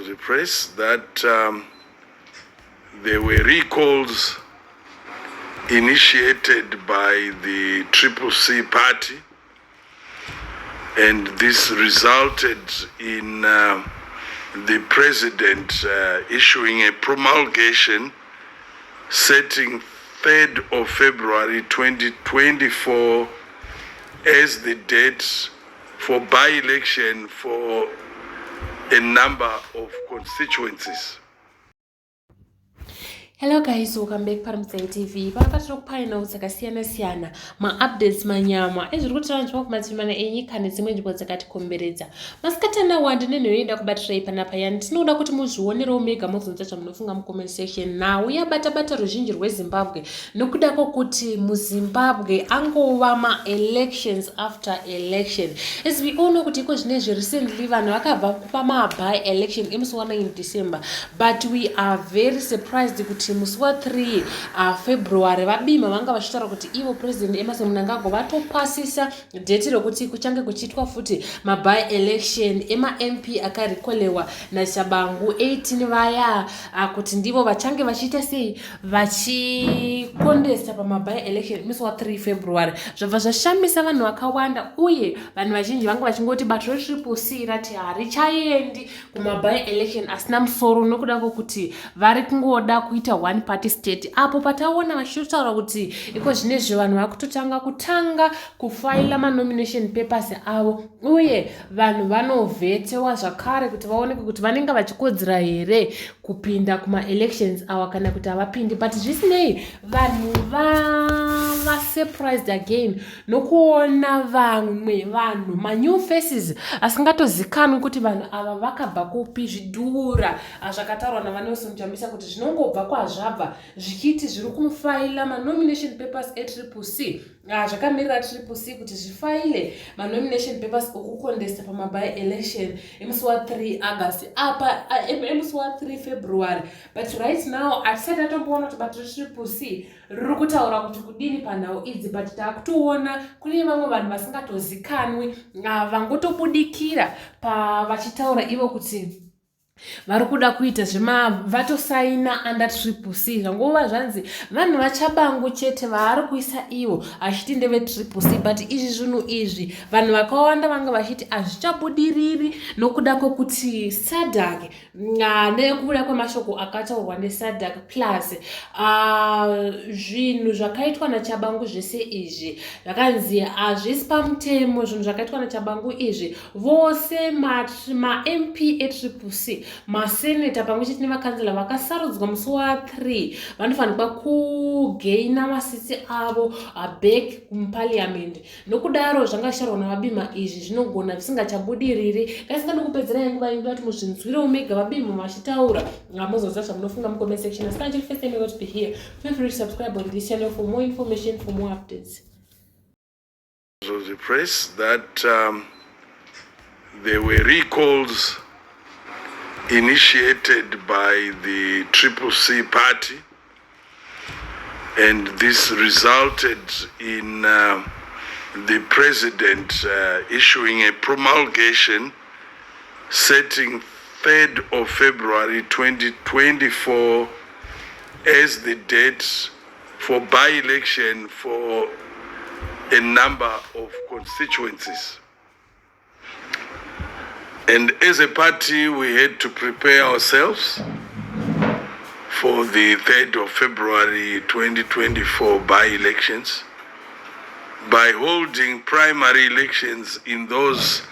the press that there were recalls initiated by the ZanuPf party, and this resulted in the president issuing a promulgation setting 3rd of February 2024 as the date for by-election for a number of constituencies. Hello guys, welcome back to Nzwai TV. Panapatira kupaina dzakasiyana-siyana ma-updates manyama ezvirikutirana kumatsvimana enyika nedzimwe nzvimbo dzakatikomberedza. Masikati anawa ndinenoenda kubatirai panapa yani tinoda kuti muzvionerewo mega muzonza zvamunofunga mucomment section. Now yabata ruzhinji rweZimbabwe nokuda kwokuti muZimbabwe angova ma-elections after election. As we all know kuti iko zvinezvi recently vanhu vakabva pama-by-election emusi wa 9 December, but we are very surprised kuti musi wa 3 February vaBimha vanga vachitaura kuti ivo president Emerson Mnangagwa vatopasisa date rekuti kuchange kuchiitwa futi ma-by-election ema-MP akarekolewa naChabangu 18 vaya kuti ndivo vachange vachiita sei vachikondesa pama-by-election musi wa 3 February. Zvabva zvashamisa vanhu vakawanda uye vanhu vazhinji vanga vachingoti bato reZanuPf rati harichaendi kuma-by-election asina musoro nokuda kwokuti vari kungoda kuita one party state. Apo pataona vachitaura kuti iko zvinezvi vanhu vakutotanga kufaila ma-nomination papers avo uye vanhu vanovhetewa zvakare kuti vaoneke kuti vanenge vachikodzera here kupinda kuma-elections ava kana kuti havapindi. But zvisinei vanhu surprised again nokuona vamwe vanhu ma-new faces asingatozikanwi kuti vanhu ava vakabva kupi zvidhura zvakataurwa navaNavaChamisa kuti zvinongobva kwazvabva zvichiti zviri kumufaila ma-nomination papers eZanuPf. Zvakamirira ZanuPf kuti zvifaile ma-nomination papers okukondesa pama-by-election emusi wa 3 August apa emusi wa 3 February. But right now hatisati tatomboona kuti bato reZanuPf riri kutaura kuti kudini panhau idzi, but takutoona kune vamwe vanhu vasingatozikanwi vangotobudikira vachitaura ivo kuti vari kuda kuita vatosaina under ZanuPf. Zvangova zvanzi vanhu vaChabangu chete vari kuisa ivo achiti ndeve-ZanuPf, but izvi zvinhu izvi vanhu vakawanda vanga vachiti hazvichabudiriri nokuda kwokuti SADC nekubuda kwemashoko akataurwa neSADC plus zvinhu zvakaitwa naChabangu zvese izvi zvakanzi hazvisi pamutemo. Zvinhu zvakaitwa naChabangu izvi vose ma-MP eZanuPf, maseneta pamwe chete nevakanzela vakasarudzwa musi wa 3 vanofanirwa kugaina masitsi avo back muparliament. Nokudaro zvanga zvichitaurwa navaBimha izvi zvinogona zvisingachabudiriri. Ngatisingadi kupedzera nguva ingu kuti muzvinzwirewo mega vaBimha vachitaura muzonzwa zvamunofunga mucomment section. As first time you got to be here, feel free to subscribe on this channel for more information, for more updates. So the press that there were recalls initiated by the ZanuPf party, and this resulted in the president issuing a promulgation setting 3rd of February 2024 as the date for by-election for a number of constituencies. And as a party, we had to prepare ourselves for the 3rd of February 2024 by-elections by holding primary elections in those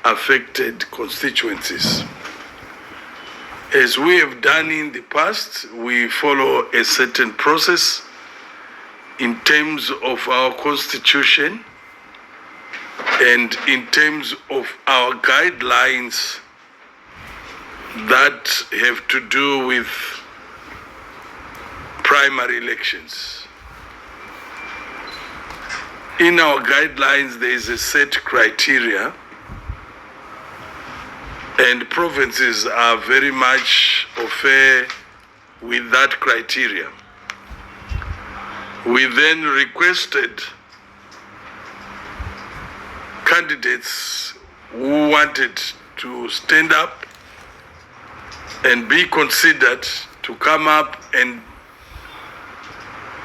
affected constituencies. As we have done in the past, we follow a certain process in terms of our constitution and in terms of our guidelines that have to do with primary elections. In our guidelines, there is a set criteria, and provinces are very much affair with that criteria. We then requested candidates who wanted to stand up and be considered to come up and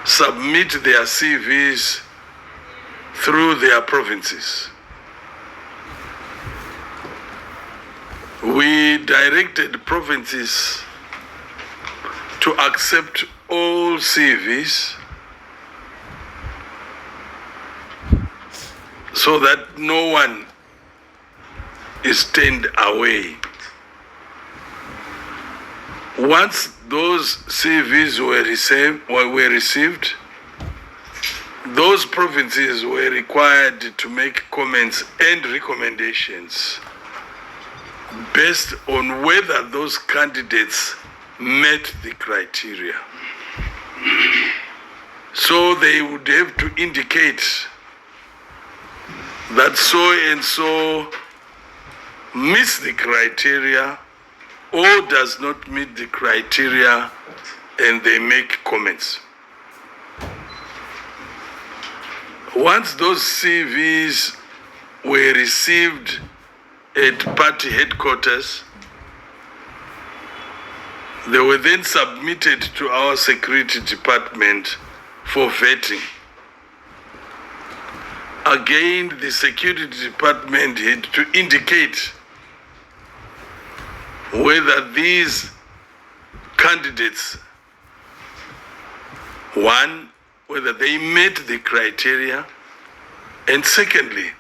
submit their CVs through their provinces. We directed provinces to accept all CVs so that no one is turned away. Once those CVs were received, those provinces were required to make comments and recommendations based on whether those candidates met the criteria. So they would have to indicate that so and so meets the criteria or does not meet the criteria, and they make comments. Once those CVs were received at party headquarters, they were then submitted to our security department for vetting. Again, the security department had to indicate whether these candidates, one, whether they met the criteria, and secondly,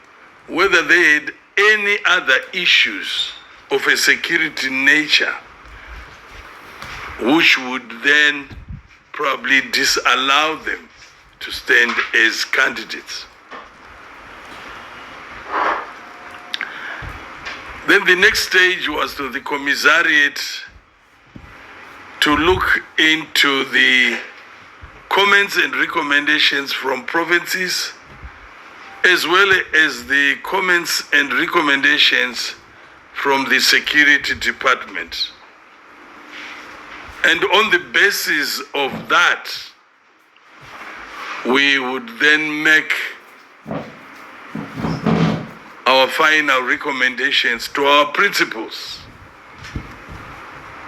whether they had any other issues of a security nature which would then probably disallow them to stand as candidates. Then the next stage was to the commissariat to look into the comments and recommendations from provinces, as well as the comments and recommendations from the security department. And on the basis of that, we would then make our final recommendations to our principals,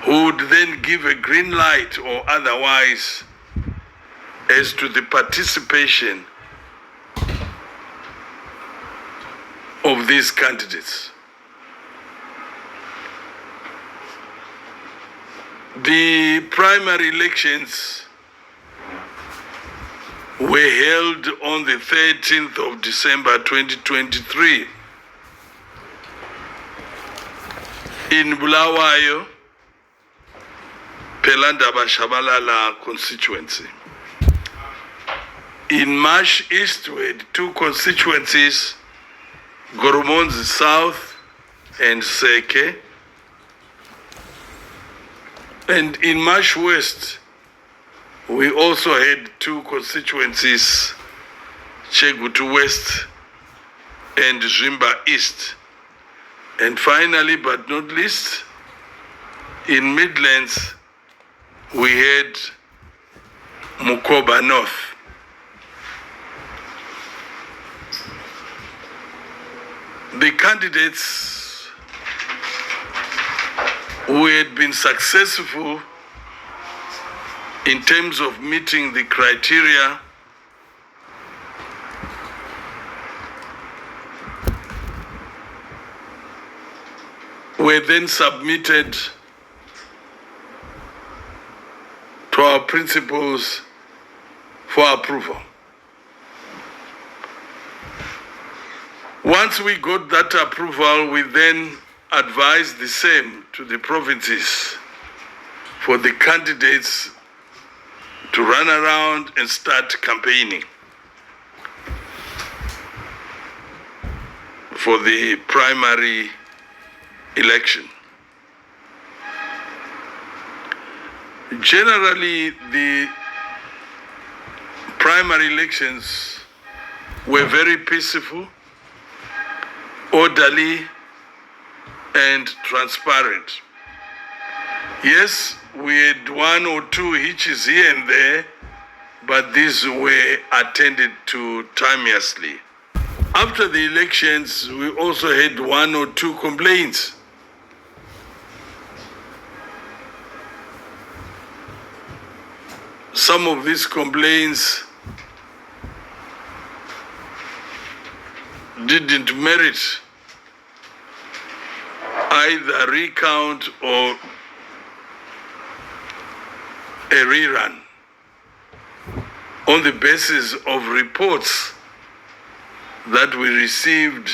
who would then give a green light or otherwise as to the participation of these candidates. The primary elections were held on the 13th of December 2023 in Bulawayo, Pelanda-Bashabalala constituency. In Marsh East, we had two constituencies, Goromonzi South and Seke. And in Marsh West, we also had two constituencies, Chegutu West and Zimba East. And finally, but not least, in Midlands, we had Mukoba North. The candidates who had been successful in terms of meeting the criteria were then submitted to our principals for approval. Once we got that approval, we then advised the same to the provinces for the candidates to run around and start campaigning for the primary election. Generally, the primary elections were very peaceful, orderly, and transparent. Yes, we had one or two hitches here and there, but these were attended to timeously. After the elections, we also had one or two complaints some of these complaints didn't merit either recount or a rerun on the basis of reports that we received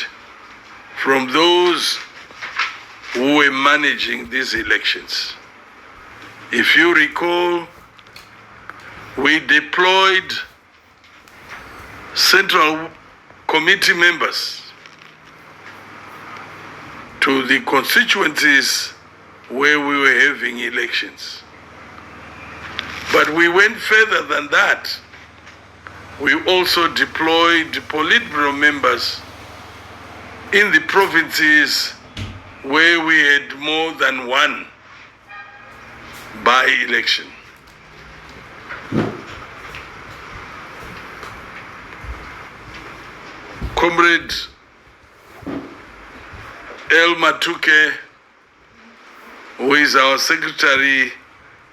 from those who were managing these elections. If you recall, we deployed Central Committee members to the constituencies where we were having elections. But we went further than that. We also deployed Politburo members in the provinces where we had more than one by-election. Comrade El Matuke, who is our Secretary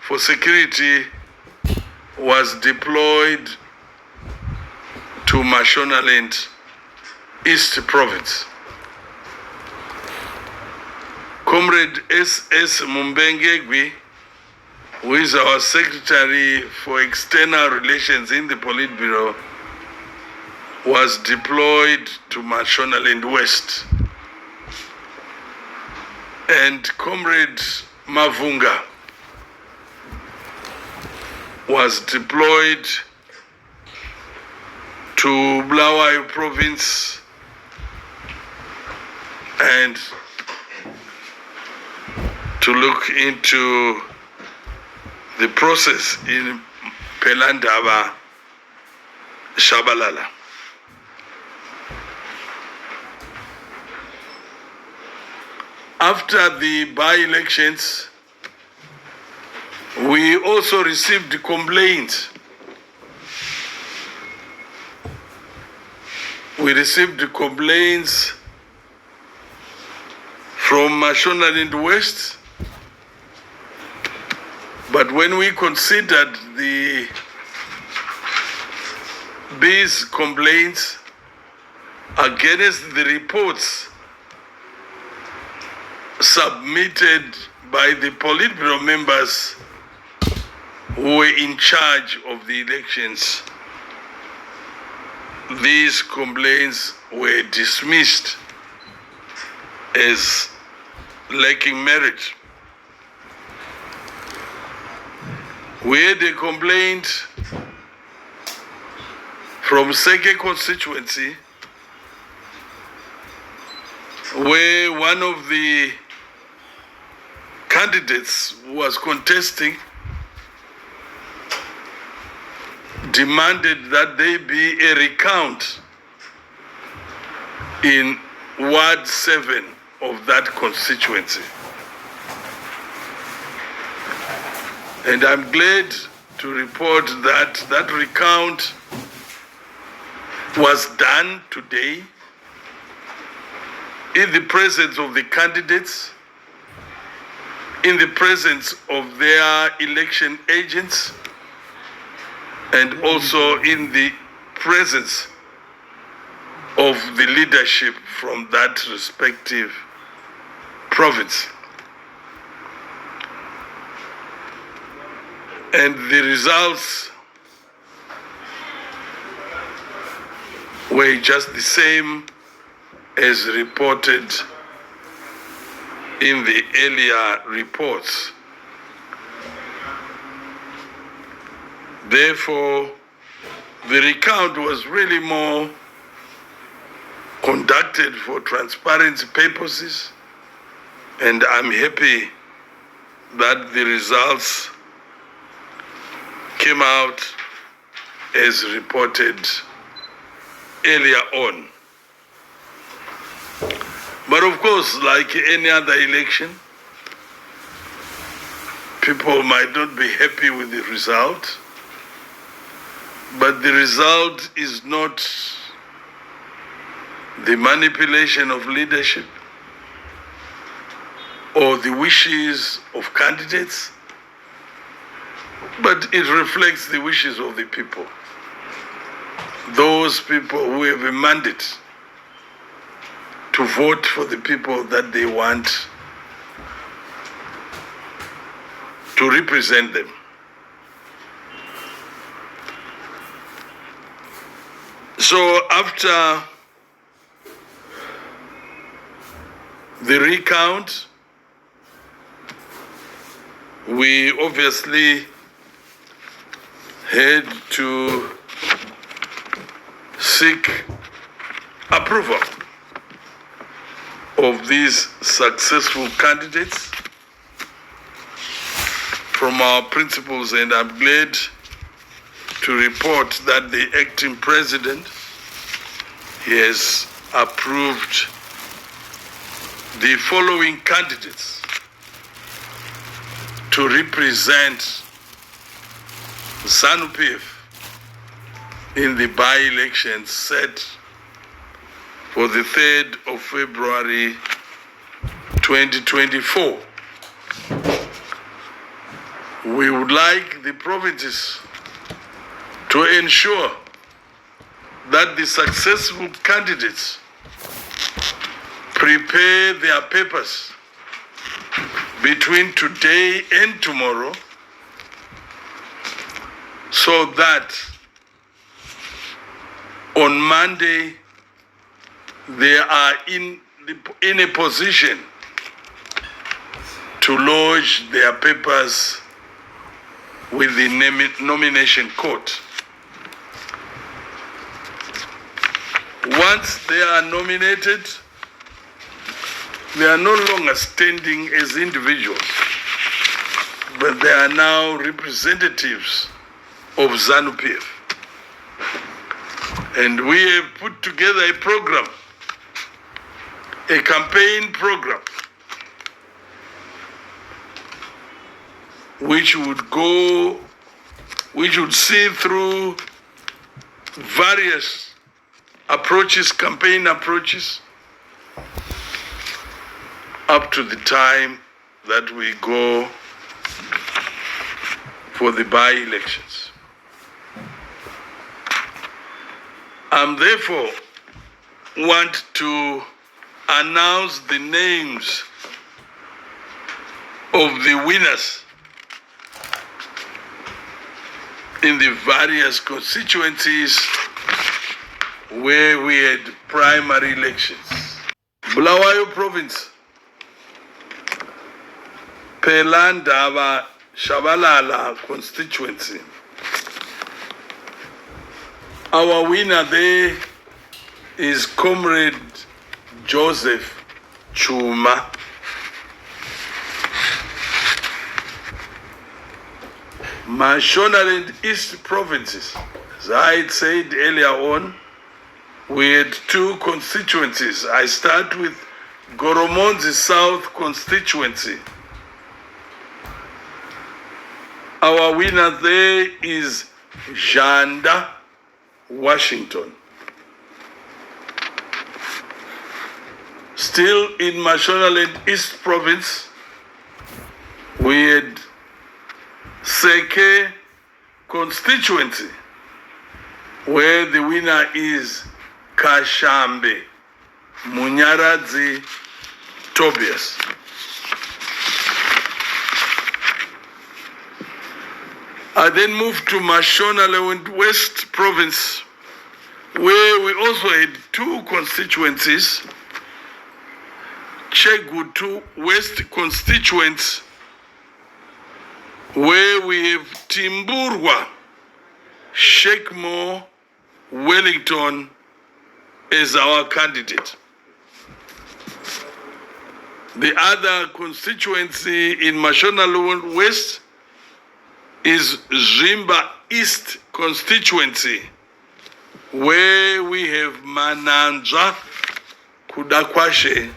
for Security, was deployed to Mashonaland East Province. Comrade S.S. Mumbengegwi, who is our Secretary for External Relations in the Politburo, was deployed to Mashonaland West. And Comrade Mavunga was deployed to Bulawayo Province and to look into the process in Pelandaba, Shabalala. After the by-elections, we also received complaints. We received complaints from Mashonaland West, but when we considered these complaints against the reports submitted by the Politburo members who were in charge of the elections, these complaints were dismissed as lacking merit. We had a complaint from Seke constituency where one of the candidates who was contesting demanded that there be a recount in Ward 7 of that constituency. And I'm glad to report that that recount was done today in the presence of the candidates, in the presence of their election agents, and also in the presence of the leadership from that respective province. And the results were just the same as reported in the earlier reports. Therefore, the recount was really more conducted for transparency purposes, and I'm happy that the results came out as reported earlier on. But of course, like any other election, people might not be happy with the result, but the result is not the manipulation of leadership or the wishes of candidates. but it reflects the wishes of the people. Those people who have a mandate to vote for the people that they want to represent them. So after the recount, we obviously had to seek approval of these successful candidates from our principals, and I'm glad to report that the acting president has approved the following candidates to represent ZanuPf in the by-election set for the 3rd of February 2024. We would like the provinces to ensure that the successful candidates prepare their papers between today and tomorrow, so that on Monday they are in a position to lodge their papers with the nomination court. Once they are nominated, they are no longer standing as individuals, but they are now representatives of ZanuPf. And we have put together a program, a campaign program, which would see through various approaches, campaign approaches, up to the time that we go for the by-elections. Therefore want to announce the names of the winners in the various constituencies where we had primary elections. Bulawayo Province, Pelandava Shabalala constituency. Our winner there is Comrade Joseph Chuma. Mashonaland East provinces, as I had said earlier on, we had 2 constituencies. I start with Goromonzi South constituency. Our winner there is Janda Washington. Still in Mashonaland East province, we had Seke constituency, where the winner is Kashambe Munyaradzi Tobias. I then moved to Mashonaland West province, where we also had 2 constituencies, Chegutu West constituents, where we have Timburwa, Shekmo, Wellington as our candidate. The other constituency in Mashonaland West is Zimba East constituency, where we have Mananja Kudakwashe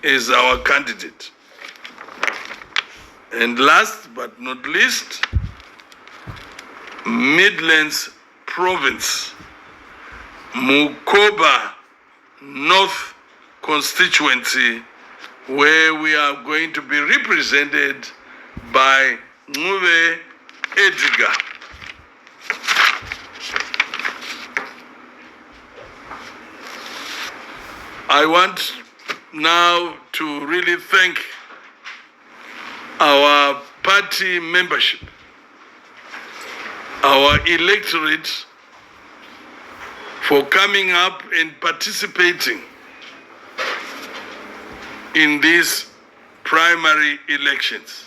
as our candidate. And last but not least, Midlands Province, Mukoba North constituency, where we are going to be represented by Ngube Edgar. I want now to really thank our party membership, our electorate, for coming up and participating in these primary elections.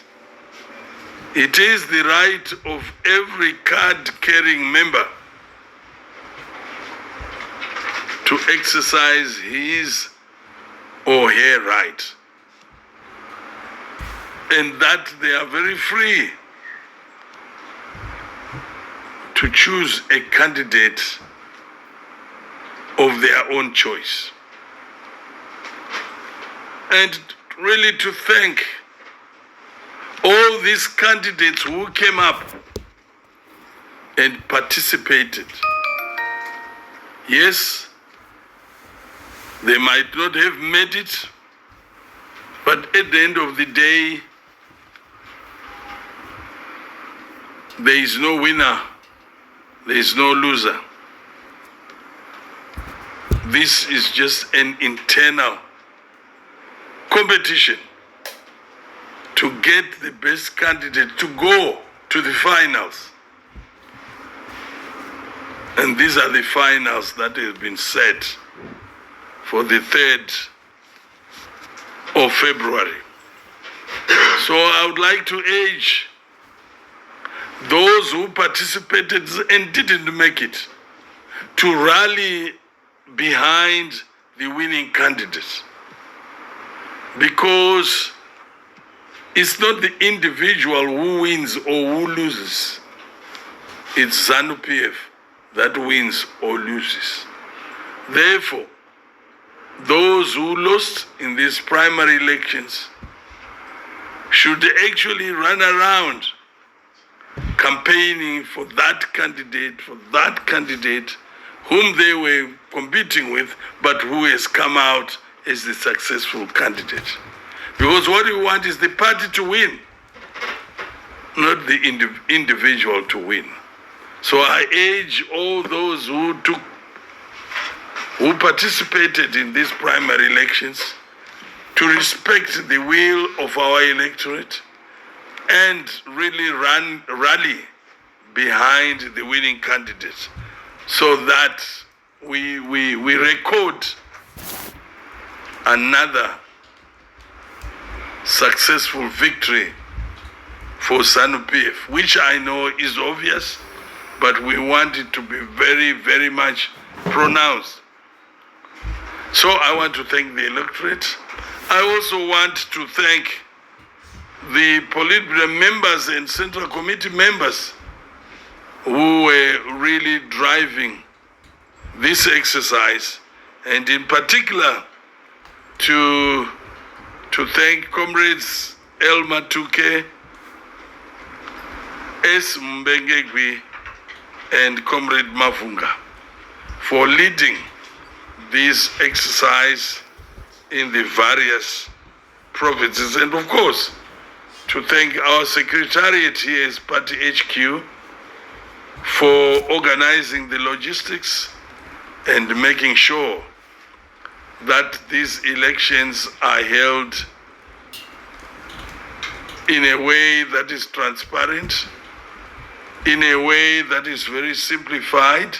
It is the right of every card-carrying member to exercise his or her right, and that they are very free to choose a candidate of their own choice. And really to thank all these candidates who came up and participated. Yes, they might not have made it, but at the end of the day, there is no winner, there is no loser. This is just an internal competition to get the best candidate to go to the finals. And these are the finals that have been set for the 3rd of February. So I would like to urge those who participated and didn't make it to rally behind the winning candidate, because it's not the individual who wins or who loses. It's ZanuPf that wins or loses. Therefore, those who lost in these primary elections should actually run around campaigning for that candidate whom they were competing with, but who has come out as the successful candidate. Because what we want is the party to win, not the individual to win. So I urge all those who participated in these primary elections to respect the will of our electorate and really rally behind the winning candidate, so that we record another successful victory for ZanuPf, which I know is obvious, but we want it to be very, very much pronounced. So I want to thank the electorate. I also want to thank the Politburo members and Central Committee members who were really driving this exercise, and in particular to thank comrades Elma Tuke, S. Mbengegwi, and Comrade Mavunga for leading this exercise in the various provinces, and of course to thank our secretariat here as Party HQ for organizing the logistics and making sure that these elections are held in a way that is transparent, in a way that is very simplified,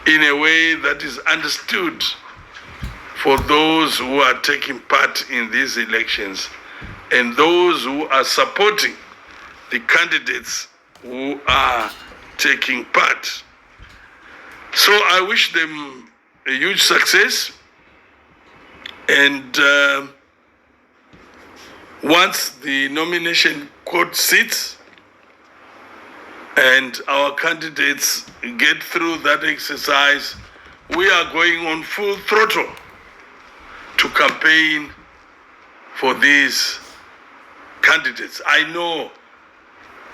in a way that is understood for those who are taking part in these elections and those who are supporting the candidates who are taking part. So I wish them a huge success, and once the nomination court sits and our candidates get through that exercise, we are going on full throttle to campaign for these candidates. I know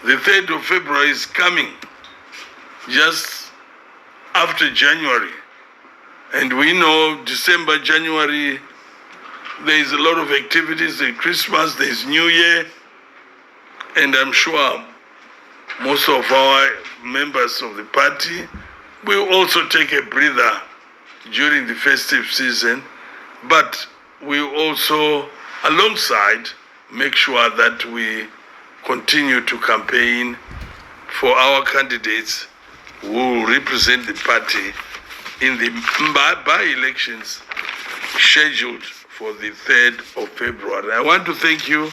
the 3rd of February is coming just after January, and we know December, January, there is a lot of activities, there's Christmas, there's New Year, and I'm sure most of our members of the party will also take a breather during the festive season, but we also, alongside, make sure that we continue to campaign for our candidates who will represent the party in the by-elections scheduled for the 3rd of February. I want to thank you.